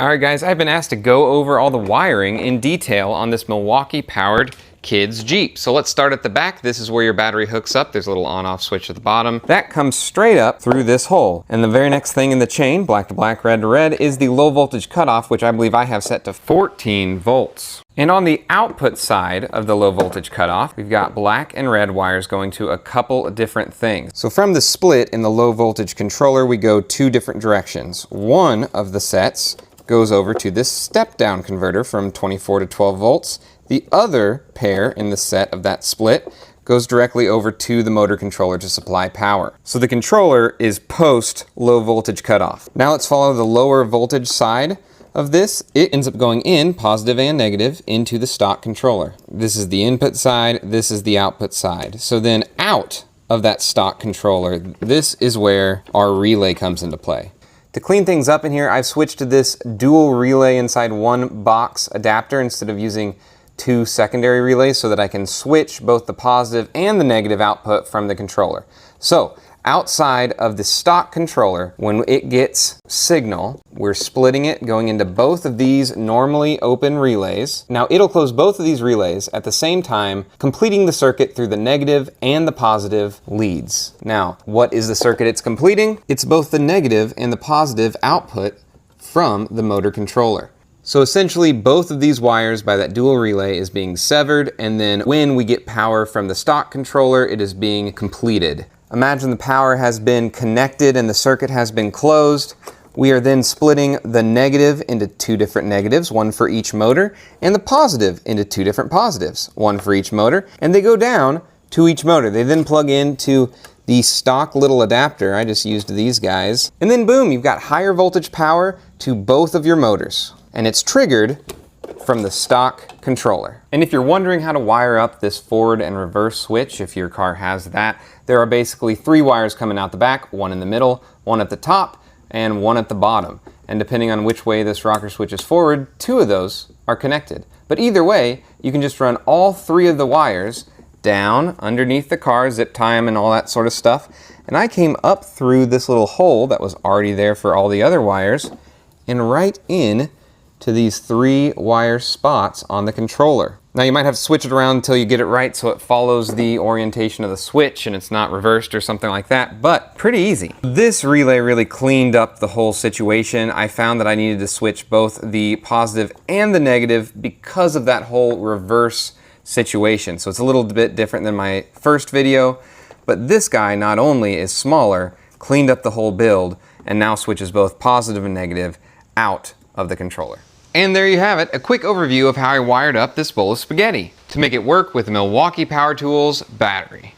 Alright guys, I've been asked to go over all the wiring in detail on this Milwaukee powered kids Jeep. So let's start at the back. This is where your battery hooks up. There's a little on-off switch at the bottom. That comes straight up through this hole. And the very next thing in the chain, black to black, red to red, is the low voltage cutoff, which I believe I have set to 14 volts. And on the output side of the low voltage cutoff, we've got black and red wires going to a couple of different things. So from the split in the low voltage controller, we go two different directions. One of the sets goes over to this step-down converter from 24 to 12 volts. The other pair in the set of that split goes directly over to the motor controller to supply power. So the controller is post low voltage cutoff. Now let's follow the lower voltage side of this. It ends up going in, positive and negative, into the stock controller. This is the input side, this is the output side. So then out of that stock controller, this is where our relay comes into play. To clean things up in here, I've switched to this dual relay inside one box adapter instead of using two secondary relays so that I can switch both the positive and the negative output from the controller. So outside of the stock controller, when it gets signal, we're splitting it, going into both of these normally open relays. Now it'll close both of these relays at the same time, completing the circuit through the negative and the positive leads. Now, what is the circuit it's completing? It's both the negative and the positive output from the motor controller. So essentially both of these wires by that dual relay is being severed, and then when we get power from the stock controller, it is being completed. Imagine the power has been connected and the circuit has been closed. We are then splitting the negative into two different negatives, one for each motor, and the positive into two different positives, one for each motor, and they go down to each motor. They then plug into the stock little adapter. I just used these guys. And then boom, you've got higher voltage power to both of your motors. And it's triggered from the stock controller. And if you're wondering how to wire up this forward and reverse switch, if your car has that, there are basically three wires coming out the back, one in the middle, one at the top, and one at the bottom. And depending on which way this rocker switches forward, two of those are connected. But either way, you can just run all three of the wires down underneath the car, zip tie them and all that sort of stuff. And I came up through this little hole that was already there for all the other wires and right in to these three wire spots on the controller. Now you might have to switch it around until you get it right so it follows the orientation of the switch and it's not reversed or something like that, but pretty easy. This relay really cleaned up the whole situation. I found that I needed to switch both the positive and the negative because of that whole reverse situation. So it's a little bit different than my first video, but this guy not only is smaller, cleaned up the whole build, and now switches both positive and negative out of the controller. And there you have it, a quick overview of how I wired up this bowl of spaghetti to make it work with the Milwaukee Power Tools battery.